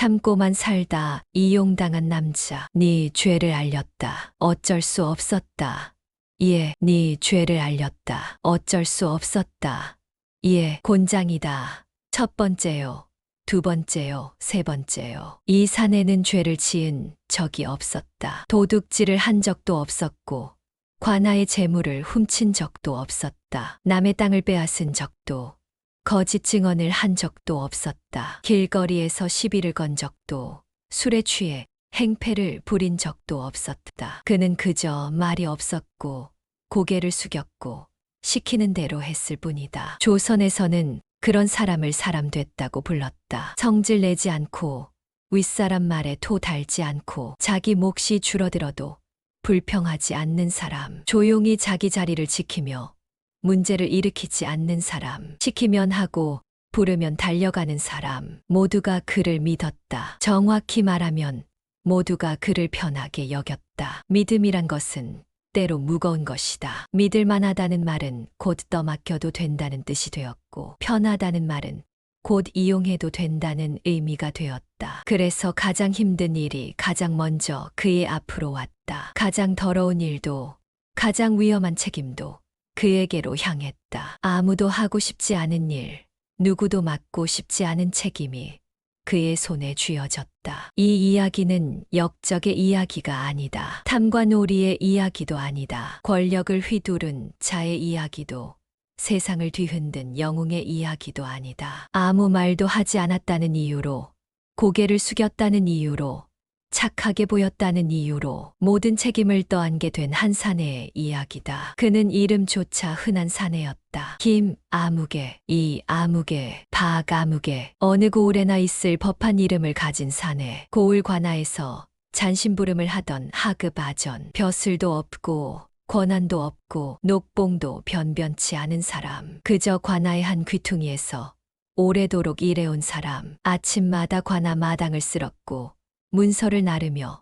참고만 살다 이용당한 남자. 네 죄를 알렸다. 어쩔 수 없었다. 예, 네 죄를 알렸다. 어쩔 수 없었다. 예, 곤장이다. 첫 번째요. 두 번째요. 세 번째요. 이 사내는 죄를 지은 적이 없었다. 도둑질을 한 적도 없었고 관아의 재물을 훔친 적도 없었다. 남의 땅을 빼앗은 적도, 거짓 증언을 한 적도 없었다. 길거리에서 시비를 건 적도, 술에 취해 행패를 부린 적도 없었다. 그는 그저 말이 없었고 고개를 숙였고 시키는 대로 했을 뿐이다. 조선에서는 그런 사람을 사람 됐다고 불렀다. 성질 내지 않고 윗사람 말에 토 달지 않고 자기 몫이 줄어들어도 불평하지 않는 사람, 조용히 자기 자리를 지키며 문제를 일으키지 않는 사람, 시키면 하고 부르면 달려가는 사람, 모두가 그를 믿었다. 정확히 말하면 모두가 그를 편하게 여겼다. 믿음이란 것은 때로 무거운 것이다. 믿을만하다는 말은 곧 떠맡겨도 된다는 뜻이 되었고, 편하다는 말은 곧 이용해도 된다는 의미가 되었다. 그래서 가장 힘든 일이 가장 먼저 그의 앞으로 왔다. 가장 더러운 일도, 가장 위험한 책임도 그에게로 향했다. 아무도 하고 싶지 않은 일, 누구도 맡고 싶지 않은 책임이 그의 손에 쥐어졌다. 이 이야기는 역적의 이야기가 아니다. 탐과 놀이의 이야기도 아니다. 권력을 휘두른 자의 이야기도, 세상을 뒤흔든 영웅의 이야기도 아니다. 아무 말도 하지 않았다는 이유로, 고개를 숙였다는 이유로, 착하게 보였다는 이유로 모든 책임을 떠안게 된 한 사내의 이야기다. 그는 이름조차 흔한 사내였다. 김아무개, 이아무개, 박아무개, 어느 고을에나 있을 법한 이름을 가진 사내. 고을 관아에서 잔심부름을 하던 하급 아전, 벼슬도 없고 권한도 없고 녹봉도 변변치 않은 사람. 그저 관아의 한 귀퉁이에서 오래도록 일해온 사람. 아침마다 관아 마당을 쓸었고 문서를 나르며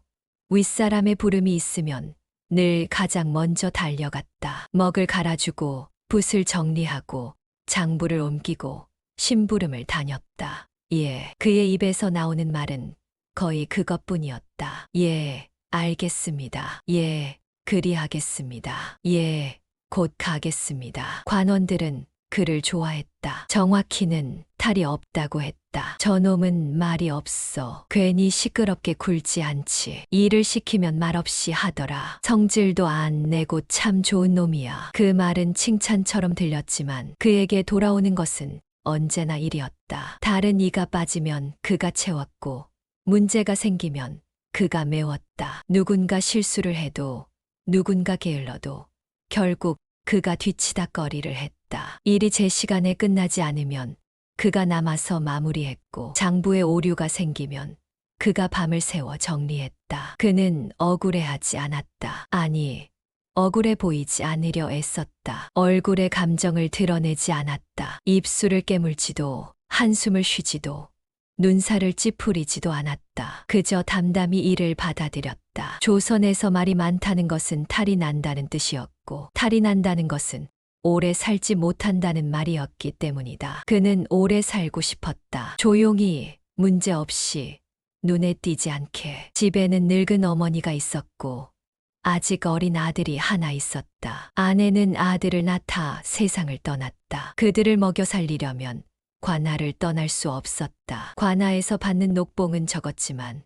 윗사람의 부름이 있으면 늘 가장 먼저 달려갔다. 먹을 갈아주고 붓을 정리하고 장부를 옮기고 심부름을 다녔다. 예, 그의 입에서 나오는 말은 거의 그것뿐이었다. 예, 알겠습니다. 예, 그리하겠습니다. 예, 곧 가겠습니다. 관원들은 그를 좋아했다. 정확히는 탈이 없다고 했다. 저놈은 말이 없어. 괜히 시끄럽게 굴지 않지. 일을 시키면 말없이 하더라. 성질도 안 내고 참 좋은 놈이야. 그 말은 칭찬처럼 들렸지만 그에게 돌아오는 것은 언제나 일이었다. 다른 이가 빠지면 그가 채웠고 문제가 생기면 그가 메웠다. 누군가 실수를 해도 누군가 게을러도 결국 그가 뒤치다꺼리를 했다. 일이 제 시간에 끝나지 않으면 그가 남아서 마무리했고 장부에 오류가 생기면 그가 밤을 새워 정리했다. 그는 억울해하지 않았다. 아니, 억울해 보이지 않으려 애썼다. 얼굴에 감정을 드러내지 않았다. 입술을 깨물지도 한숨을 쉬지도 눈살을 찌푸리지도 않았다. 그저 담담히 일을 받아들였다. 조선에서 말이 많다는 것은 탈이 난다는 뜻이었고 탈이 난다는 것은 오래 살지 못한다는 말이었기 때문이다. 그는 오래 살고 싶었다. 조용히, 문제없이, 눈에 띄지 않게. 집에는 늙은 어머니가 있었고 아직 어린 아들이 하나 있었다. 아내는 아들을 낳다 세상을 떠났다. 그들을 먹여 살리려면 관아를 떠날 수 없었다. 관아에서 받는 녹봉은 적었지만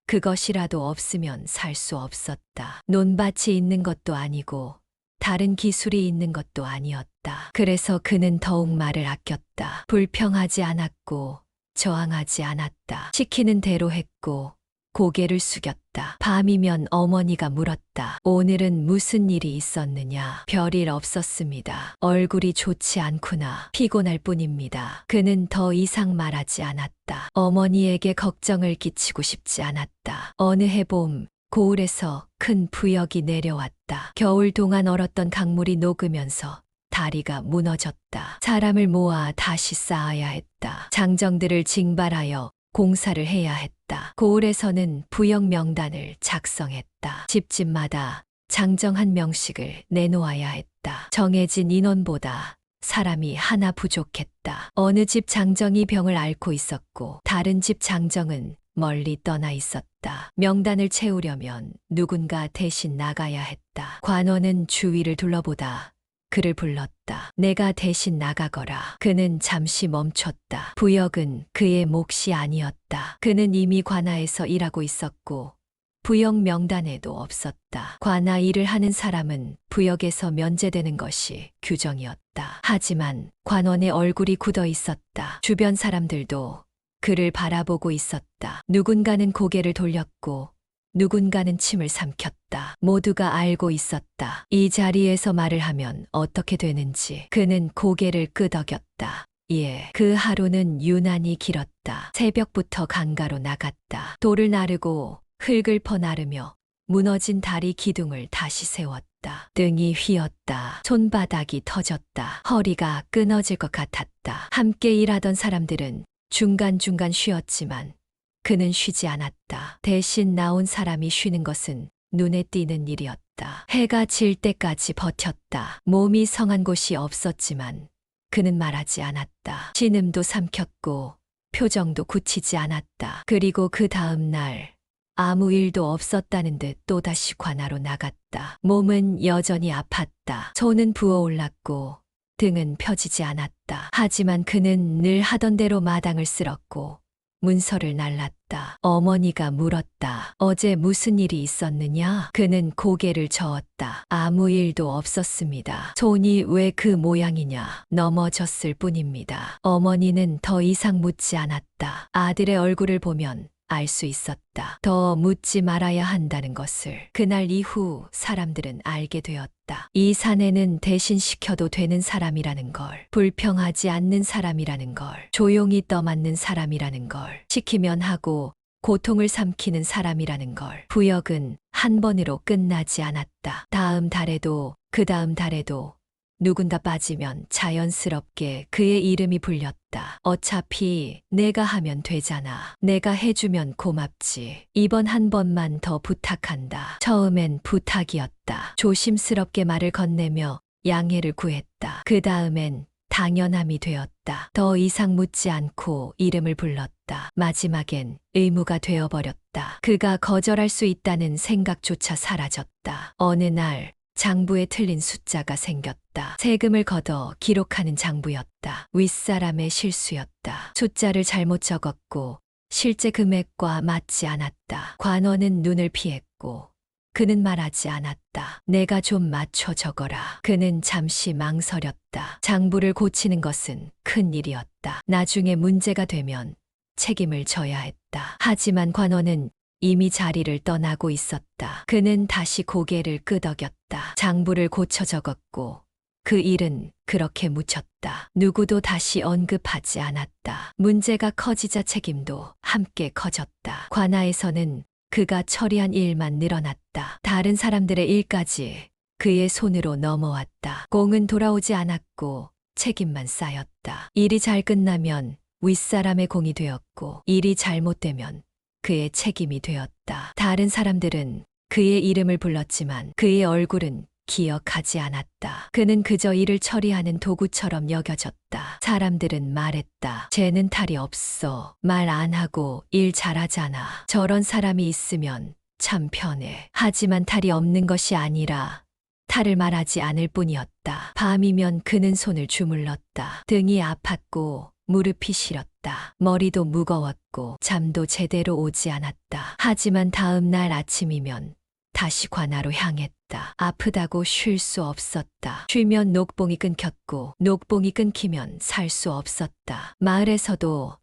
그것이라도 없으면 살 수 없었다. 논밭이 있는 것도 아니고 다른 기술이 있는 것도 아니었다. 그래서 그는 더욱 말을 아꼈다. 불평하지 않았고 저항하지 않았다. 시키는 대로 했고 고개를 숙였다. 밤이면 어머니가 물었다. 오늘은 무슨 일이 있었느냐? 별일 없었습니다. 얼굴이 좋지 않구나. 피곤할 뿐입니다. 그는 더 이상 말하지 않았다. 어머니에게 걱정을 끼치고 싶지 않았다. 어느 해봄 고을에서 큰 부역이 내려왔다. 겨울 동안 얼었던 강물이 녹으면서 다리가 무너졌다. 사람을 모아 다시 쌓아야 했다. 장정들을 징발하여 공사를 해야 했다. 고을에서는 부역 명단을 작성했다. 집집마다 장정 한 명씩을 내놓아야 했다. 정해진 인원보다 사람이 하나 부족했다. 어느 집 장정이 병을 앓고 있었고 다른 집 장정은 멀리 떠나 있었다. 명단을 채우려면 누군가 대신 나가야 했다. 관원은 주위를 둘러보다 그를 불렀다. 내가 대신 나가거라. 그는 잠시 멈췄다. 부역은 그의 몫이 아니었다. 그는 이미 관아에서 일하고 있었고 부역 명단에도 없었다. 관아 일을 하는 사람은 부역에서 면제되는 것이 규정이었다. 하지만 관원의 얼굴이 굳어 있었다. 주변 사람들도 그를 바라보고 있었다. 누군가는 고개를 돌렸고 누군가는 침을 삼켰다. 모두가 알고 있었다. 이 자리에서 말을 하면 어떻게 되는지. 그는 고개를 끄덕였다. 예, 그 하루는 유난히 길었다. 새벽부터 강가로 나갔다. 돌을 나르고 흙을 퍼나르며 무너진 다리 기둥을 다시 세웠다. 등이 휘었다. 손바닥이 터졌다. 허리가 끊어질 것 같았다. 함께 일하던 사람들은 중간중간 쉬었지만 그는 쉬지 않았다. 대신 나온 사람이 쉬는 것은 눈에 띄는 일이었다. 해가 질 때까지 버텼다. 몸이 성한 곳이 없었지만 그는 말하지 않았다. 신음도 삼켰고 표정도 굳히지 않았다. 그리고 그 다음 날 아무 일도 없었다는 듯 또다시 관아로 나갔다. 몸은 여전히 아팠다. 손은 부어올랐고 등은 펴지지 않았다. 하지만 그는 늘 하던 대로 마당을 쓸었고 문서를 날랐다. 어머니가 물었다. 어제 무슨 일이 있었느냐? 그는 고개를 저었다. 아무 일도 없었습니다. 손이 왜 그 모양이냐? 넘어졌을 뿐입니다. 어머니는 더 이상 묻지 않았다. 아들의 얼굴을 보면 알 수 있었다. 더 묻지 말아야 한다는 것을. 그날 이후 사람들은 알게 되었다. 이 사내는 대신 시켜도 되는 사람이라는 걸, 불평하지 않는 사람이라는 걸, 조용히 떠맡는 사람이라는 걸, 시키면 하고 고통을 삼키는 사람이라는 걸. 부역은 한 번으로 끝나지 않았다. 다음 달에도 그 다음 달에도 누군가 빠지면 자연스럽게 그의 이름이 불렸다. 어차피 내가 하면 되잖아. 내가 해주면 고맙지. 이번 한 번만 더 부탁한다. 처음엔 부탁이었다. 조심스럽게 말을 건네며 양해를 구했다. 그 다음엔 당연함이 되었다. 더 이상 묻지 않고 이름을 불렀다. 마지막엔 의무가 되어버렸다. 그가 거절할 수 있다는 생각조차 사라졌다. 어느 날 장부에 틀린 숫자가 생겼다. 세금을 걷어 기록하는 장부였다. 윗사람의 실수였다. 숫자를 잘못 적었고 실제 금액과 맞지 않았다. 관원은 눈을 피했고 그는 말하지 않았다. 내가 좀 맞춰 적어라. 그는 잠시 망설였다. 장부를 고치는 것은 큰 일이었다. 나중에 문제가 되면 책임을 져야 했다. 하지만 관원은 이미 자리를 떠나고 있었다. 그는 다시 고개를 끄덕였다. 장부를 고쳐 적었고 그 일은 그렇게 묻혔다. 누구도 다시 언급하지 않았다. 문제가 커지자 책임도 함께 커졌다. 관아에서는 그가 처리한 일만 늘어났다. 다른 사람들의 일까지 그의 손으로 넘어왔다. 공은 돌아오지 않았고 책임만 쌓였다. 일이 잘 끝나면 윗사람의 공이 되었고 일이 잘못되면 그의 책임이 되었다. 다른 사람들은 그의 이름을 불렀지만 그의 얼굴은 기억하지 않았다. 그는 그저 일을 처리하는 도구처럼 여겨졌다. 사람들은 말했다. 쟤는 탈이 없어. 말 안 하고 일 잘하잖아. 저런 사람이 있으면 참 편해. 하지만 탈이 없는 것이 아니라 탈을 말하지 않을 뿐이었다. 밤이면 그는 손을 주물렀다. 등이 아팠고 무릎이 시렸다. 머리도 무거웠고 잠도 제대로 오지 않았다. 하지만 다음 날 아침이면 다시 관아로 향했다. 아프다고 쉴 수 없었다. 쉬면 녹봉이 끊겼고 녹봉이 끊기면 살 수 없었다. 마을에서도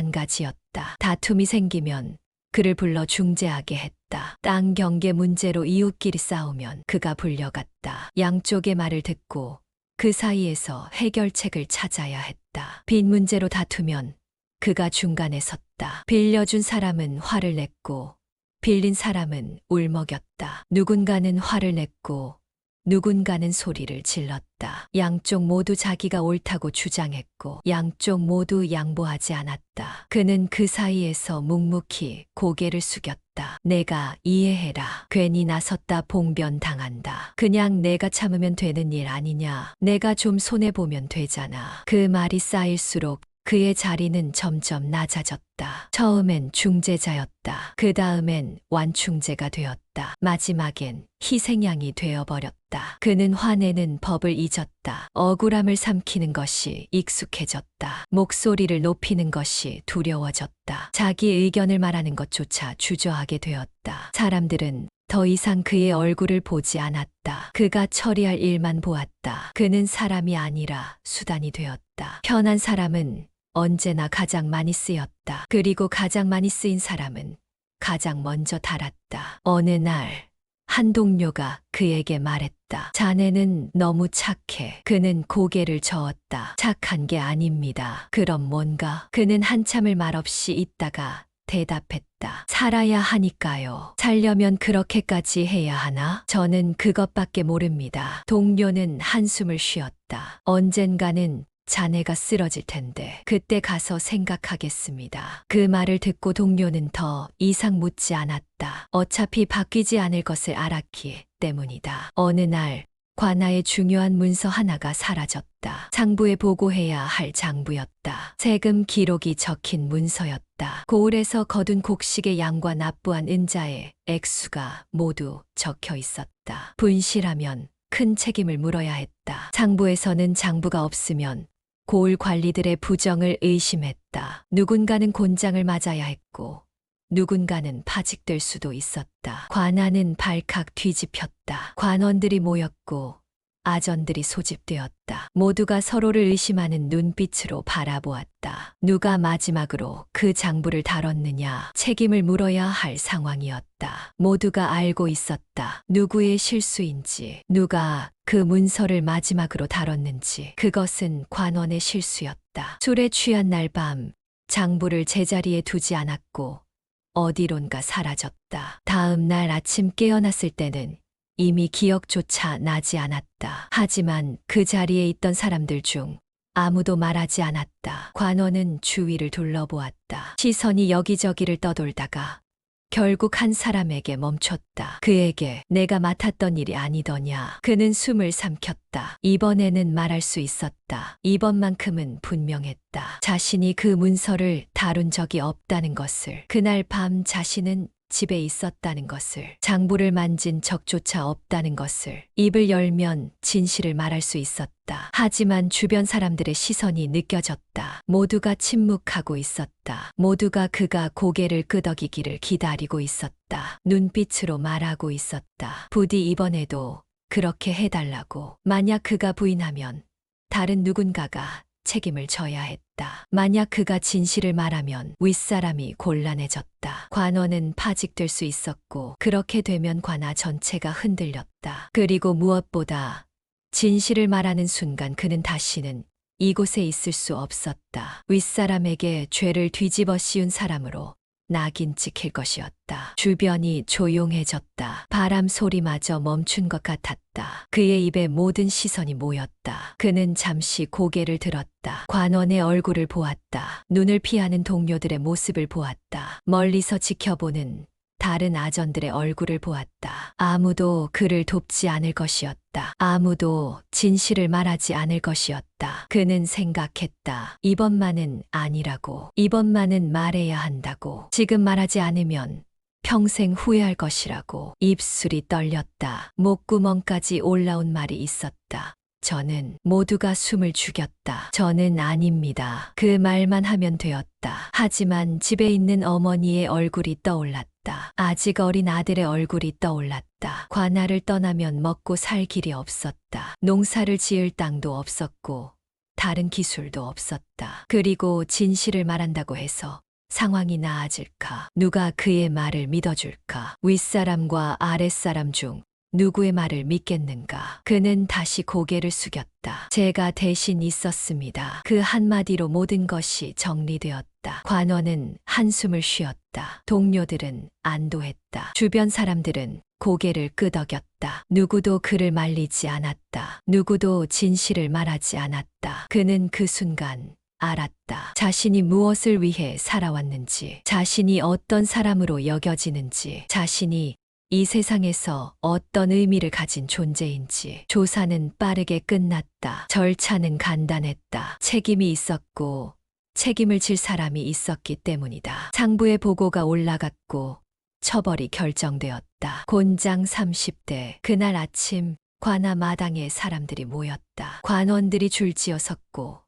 마찬가지였다. 다툼이 생기면 그를 불러 중재하게 했다. 땅 경계 문제로 이웃끼리 싸우면 그가 불려갔다. 양쪽의 말을 듣고 그 사이에서 해결책을 찾아야 했다. 빚 문제로 다투면 그가 중간에 섰다. 빌려준 사람은 화를 냈고 빌린 사람은 울먹였다. 누군가는 화를 냈고 누군가는 소리를 질렀다. 양쪽 모두 자기가 옳다고 주장했고 양쪽 모두 양보하지 않았다. 그는 그 사이에서 묵묵히 고개를 숙였다. 내가 이해해라. 괜히 나섰다 봉변당한다. 그냥 내가 참으면 되는 일 아니냐. 내가 좀 손해보면 되잖아. 그 말이 쌓일수록 그의 자리는 점점 낮아졌다. 처음엔 중재자였다. 그 다음엔 완충제가 되었다. 마지막엔 희생양이 되어버렸다. 그는 화내는 법을 잊었다. 억울함을 삼키는 것이 익숙해졌다. 목소리를 높이는 것이 두려워졌다. 자기 의견을 말하는 것조차 주저하게 되었다. 사람들은 더 이상 그의 얼굴을 보지 않았다. 그가 처리할 일만 보았다. 그는 사람이 아니라 수단이 되었다. 편한 사람은 언제나 가장 많이 쓰였다. 그리고 가장 많이 쓰인 사람은 가장 먼저 닳았다. 어느 날, 한 동료가 그에게 말했다. 자네는 너무 착해. 그는 고개를 저었다. 착한 게 아닙니다. 그럼 뭔가? 그는 한참을 말없이 있다가 대답했다. 살아야 하니까요. 살려면 그렇게까지 해야 하나? 저는 그것밖에 모릅니다. 동료는 한숨을 쉬었다. 언젠가는 자네가 쓰러질 텐데 그때 가서 생각하겠습니다. 그 말을 듣고 동료는 더 이상 묻지 않았다. 어차피 바뀌지 않을 것을 알았기 때문이다. 어느 날 관아의 중요한 문서 하나가 사라졌다. 상부에 보고해야 할 장부였다. 세금 기록이 적힌 문서였다. 고을에서 거둔 곡식의 양과 납부한 은자의 액수가 모두 적혀 있었다. 분실하면 큰 책임을 물어야 했다. 상부에서는 장부가 없으면 고을 관리들의 부정을 의심했다. 누군가는 곤장을 맞아야 했고 누군가는 파직될 수도 있었다. 관아는 발칵 뒤집혔다. 관원들이 모였고 아전들이 소집되었다. 모두가 서로를 의심하는 눈빛으로 바라보았다. 누가 마지막으로 그 장부를 다뤘느냐 책임을 물어야 할 상황이었다. 모두가 알고 있었다. 누구의 실수인지, 누가 그 문서를 마지막으로 다뤘는지. 그것은 관원의 실수였다. 술에 취한 날 밤 장부를 제자리에 두지 않았고 어디론가 사라졌다. 다음 날 아침 깨어났을 때는 이미 기억조차 나지 않았다. 하지만 그 자리에 있던 사람들 중 아무도 말하지 않았다. 관원은 주위를 둘러보았다. 시선이 여기저기를 떠돌다가 결국 한 사람에게 멈췄다. 그에게 내가 맡았던 일이 아니더냐. 그는 숨을 삼켰다. 이번에는 말할 수 있었다. 이번만큼은 분명했다. 자신이 그 문서를 다룬 적이 없다는 것을. 그날 밤 자신은 집에 있었다는 것을. 장부를 만진 적조차 없다는 것을. 입을 열면 진실을 말할 수 있었다. 하지만 주변 사람들의 시선이 느껴졌다. 모두가 침묵하고 있었다. 모두가 그가 고개를 끄덕이기를 기다리고 있었다. 눈빛으로 말하고 있었다. 부디 이번에도 그렇게 해달라고. 만약 그가 부인하면 다른 누군가가 책임을 져야 했다. 만약 그가 진실을 말하면 윗사람이 곤란해졌다. 관원은 파직될 수 있었고 그렇게 되면 관아 전체가 흔들렸다. 그리고 무엇보다 진실을 말하는 순간 그는 다시는 이곳에 있을 수 없었다. 윗사람에게 죄를 뒤집어 씌운 사람으로 낙인 찍힐 것이었다. 주변이 조용해졌다. 바람 소리마저 멈춘 것 같았다. 그의 입에 모든 시선이 모였다. 그는 잠시 고개를 들었다. 관원의 얼굴을 보았다. 눈을 피하는 동료들의 모습을 보았다. 멀리서 지켜보는 다른 아전들의 얼굴을 보았다. 아무도 그를 돕지 않을 것이었다. 아무도 진실을 말하지 않을 것이었다. 그는 생각했다. 이번만은 아니라고. 이번만은 말해야 한다고. 지금 말하지 않으면 평생 후회할 것이라고. 입술이 떨렸다. 목구멍까지 올라온 말이 있었다. 저는 모두가 숨을 죽였다. 저는 아닙니다. 그 말만 하면 되었다. 하지만 집에 있는 어머니의 얼굴이 떠올랐다. 아직 어린 아들의 얼굴이 떠올랐다. 관아를 떠나면 먹고 살 길이 없었다. 농사를 지을 땅도 없었고 다른 기술도 없었다. 그리고 진실을 말한다고 해서 상황이 나아질까? 누가 그의 말을 믿어줄까? 윗사람과 아랫사람 중 누구의 말을 믿겠는가? 그는 다시 고개를 숙였다. 제가 대신 있었습니다. 그 한마디로 모든 것이 정리되었다. 관원은 한숨을 쉬었다. 동료들은 안도했다. 주변 사람들은 고개를 끄덕였다. 누구도 그를 말리지 않았다. 누구도 진실을 말하지 않았다. 그는 그 순간 알았다. 자신이 무엇을 위해 살아왔는지, 자신이 어떤 사람으로 여겨지는지, 자신이 이 세상에서 어떤 의미를 가진 존재인지. 조사는 빠르게 끝났다. 절차는 간단했다. 책임이 있었고 책임을 질 사람이 있었기 때문이다. 상부의 보고가 올라갔고 처벌이 결정되었다. 곤장 30대. 그날 아침 관아 마당에 사람들이 모였다. 관원들이 줄지어 섰고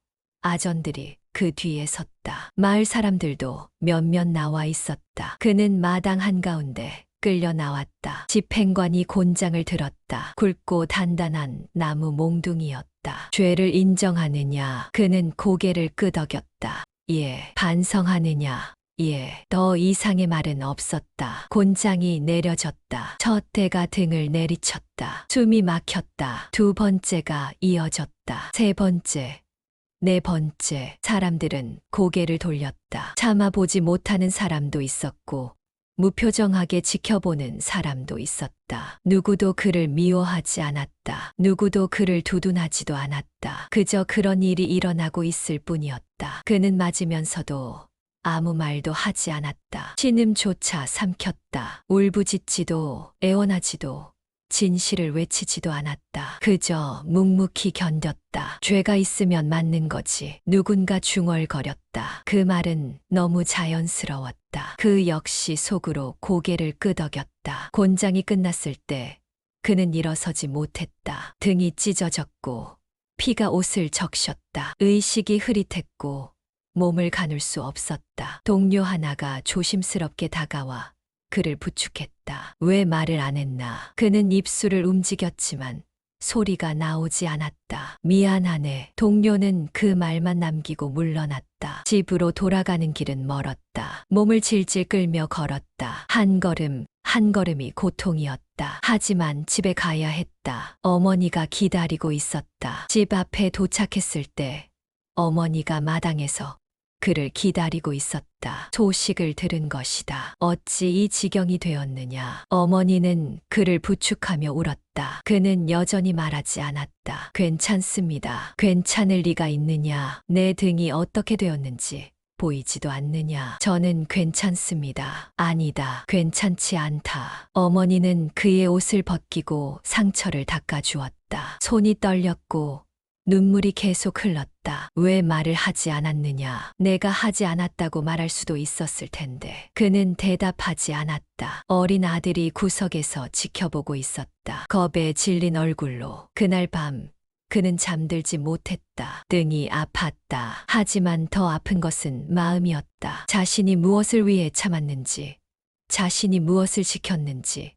아전들이 그 뒤에 섰다. 마을 사람들도 몇몇 나와 있었다. 그는 마당 한가운데 끌려 나왔다. 집행관이 곤장을 들었다. 굵고 단단한 나무 몽둥이였다. 죄를 인정하느냐? 그는 고개를 끄덕였다. 예. 반성하느냐? 예. 더 이상의 말은 없었다. 곤장이 내려졌다. 첫 대가 등을 내리쳤다. 숨이 막혔다. 두 번째가 이어졌다. 세 번째, 네 번째. 사람들은 고개를 돌렸다. 참아보지 못하는 사람도 있었고 무표정하게 지켜보는 사람도 있었다. 누구도 그를 미워하지 않았다. 누구도 그를 두둔하지도 않았다. 그저 그런 일이 일어나고 있을 뿐이었다. 그는 맞으면서도 아무 말도 하지 않았다. 신음조차 삼켰다. 울부짖지도 애원하지도 진실을 외치지도 않았다. 그저 묵묵히 견뎠다. 죄가 있으면 맞는 거지. 누군가 중얼거렸다. 그 말은 너무 자연스러웠다. 그 역시 속으로 고개를 끄덕였다. 곤장이 끝났을 때 그는 일어서지 못했다. 등이 찢어졌고 피가 옷을 적셨다. 의식이 흐릿했고 몸을 가눌 수 없었다. 동료 하나가 조심스럽게 다가와 그를 부축했다. 왜 말을 안 했나? 그는 입술을 움직였지만 소리가 나오지 않았다. 미안하네. 동료는 그 말만 남기고 물러났다. 집으로 돌아가는 길은 멀었다. 몸을 질질 끌며 걸었다. 한 걸음, 한 걸음이 고통이었다. 하지만 집에 가야 했다. 어머니가 기다리고 있었다. 집 앞에 도착했을 때 어머니가 마당에서 그를 기다리고 있었다. 소식을 들은 것이다. 어찌 이 지경이 되었느냐. 어머니는 그를 부축하며 울었다. 그는 여전히 말하지 않았다. 괜찮습니다. 괜찮을 리가 있느냐. 내 등이 어떻게 되었는지 보이지도 않느냐. 저는 괜찮습니다. 아니다. 괜찮지 않다. 어머니는 그의 옷을 벗기고 상처를 닦아주었다. 손이 떨렸고 눈물이 계속 흘렀다. 왜 말을 하지 않았느냐. 내가 하지 않았다고 말할 수도 있었을 텐데. 그는 대답하지 않았다. 어린 아들이 구석에서 지켜보고 있었다. 겁에 질린 얼굴로. 그날 밤 그는 잠들지 못했다. 등이 아팠다. 하지만 더 아픈 것은 마음이었다. 자신이 무엇을 위해 참았는지, 자신이 무엇을 지켰는지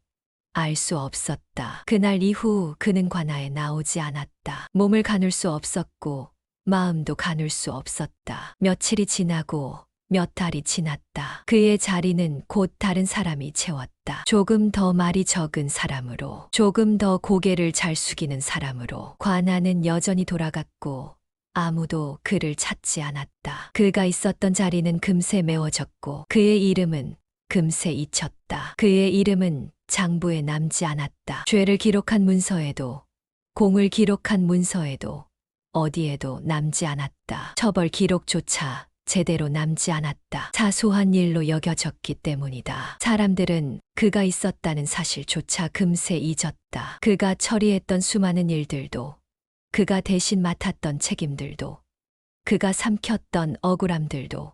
알 수 없었다. 그날 이후 그는 관아에 나오지 않았다. 몸을 가눌 수 없었고 마음도 가눌 수 없었다. 며칠이 지나고 몇 달이 지났다. 그의 자리는 곧 다른 사람이 채웠다. 조금 더 말이 적은 사람으로, 조금 더 고개를 잘 숙이는 사람으로. 관아는 여전히 돌아갔고 아무도 그를 찾지 않았다. 그가 있었던 자리는 금세 메워졌고 그의 이름은 금세 잊혔다. 그의 이름은 장부에 남지 않았다. 죄를 기록한 문서에도, 공을 기록한 문서에도 어디에도 남지 않았다. 처벌 기록조차 제대로 남지 않았다. 사소한 일로 여겨졌기 때문이다. 사람들은 그가 있었다는 사실조차 금세 잊었다. 그가 처리했던 수많은 일들도, 그가 대신 맡았던 책임들도, 그가 삼켰던 억울함들도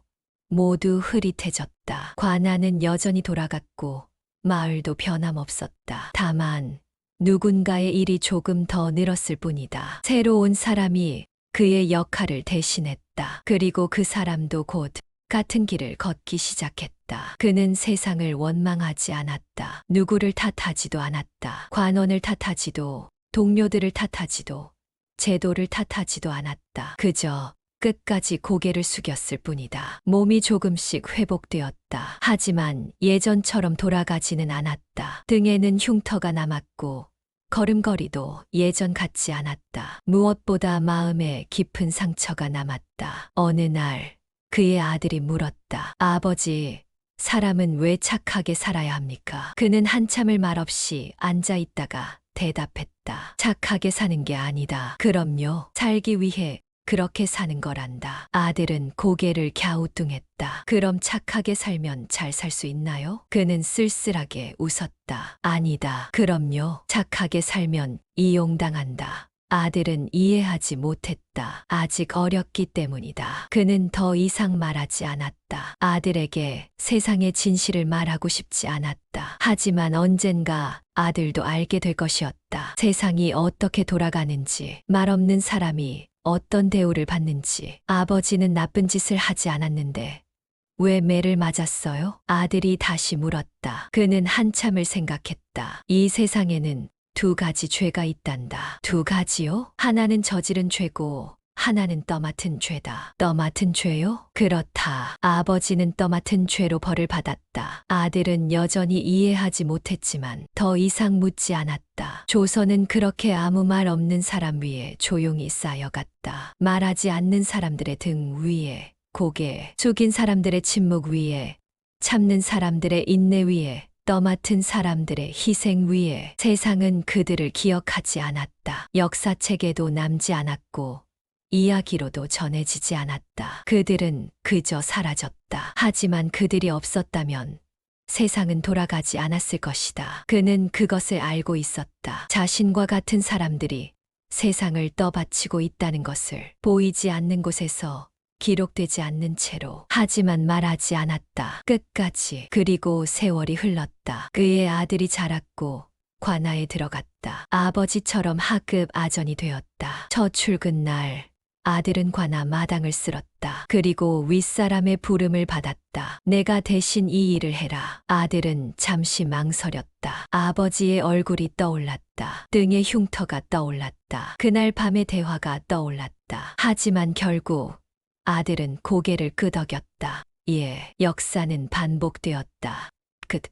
모두 흐릿해졌다. 관아는 여전히 돌아갔고 마을도 변함없었다. 다만 누군가의 일이 조금 더 늘었을 뿐이다. 새로운 사람이 그의 역할을 대신했다. 그리고 그 사람도 곧 같은 길을 걷기 시작했다. 그는 세상을 원망하지 않았다. 누구를 탓하지도 않았다. 관원을 탓하지도, 동료들을 탓하지도, 제도를 탓하지도 않았다. 그저 끝까지 고개를 숙였을 뿐이다. 몸이 조금씩 회복되었다. 하지만 예전처럼 돌아가지는 않았다. 등에는 흉터가 남았고 걸음걸이도 예전 같지 않았다. 무엇보다 마음에 깊은 상처가 남았다. 어느 날 그의 아들이 물었다. 아버지, 사람은 왜 착하게 살아야 합니까? 그는 한참을 말없이 앉아 있다가 대답했다. 착하게 사는 게 아니다. 그럼요. 살기 위해 그렇게 사는 거란다. 아들은 고개를 갸우뚱했다. 그럼 착하게 살면 잘 살 수 있나요? 그는 쓸쓸하게 웃었다. 아니다. 그럼요. 착하게 살면 이용당한다. 아들은 이해하지 못했다. 아직 어렸기 때문이다. 그는 더 이상 말하지 않았다. 아들에게 세상의 진실을 말하고 싶지 않았다. 하지만 언젠가 아들도 알게 될 것이었다. 세상이 어떻게 돌아가는지, 말 없는 사람이 어떤 대우를 받는지. 아버지는 나쁜 짓을 하지 않았는데 왜 매를 맞았어요? 아들이 다시 물었다. 그는 한참을 생각했다. 이 세상에는 두 가지 죄가 있단다. 두 가지요? 하나는 저지른 죄고 하나는 떠맡은 죄다. 떠맡은 죄요? 그렇다. 아버지는 떠맡은 죄로 벌을 받았다. 아들은 여전히 이해하지 못했지만 더 이상 묻지 않았다. 조선은 그렇게 아무 말 없는 사람 위에 조용히 쌓여갔다. 말하지 않는 사람들의 등 위에, 고개 숙인 사람들의 침묵 위에, 참는 사람들의 인내 위에, 떠맡은 사람들의 희생 위에. 세상은 그들을 기억하지 않았다. 역사책에도 남지 않았고 이야기로도 전해지지 않았다. 그들은 그저 사라졌다. 하지만 그들이 없었다면 세상은 돌아가지 않았을 것이다. 그는 그것을 알고 있었다. 자신과 같은 사람들이 세상을 떠받치고 있다는 것을. 보이지 않는 곳에서, 기록되지 않는 채로. 하지만 말하지 않았다. 끝까지. 그리고 세월이 흘렀다. 그의 아들이 자랐고 관아에 들어갔다. 아버지처럼 하급 아전이 되었다. 첫 출근 날 아들은 관아 마당을 쓸었다. 그리고 윗사람의 부름을 받았다. 내가 대신 이 일을 해라. 아들은 잠시 망설였다. 아버지의 얼굴이 떠올랐다. 등의 흉터가 떠올랐다. 그날 밤의 대화가 떠올랐다. 하지만 결국 아들은 고개를 끄덕였다. 예, 역사는 반복되었다. 끝.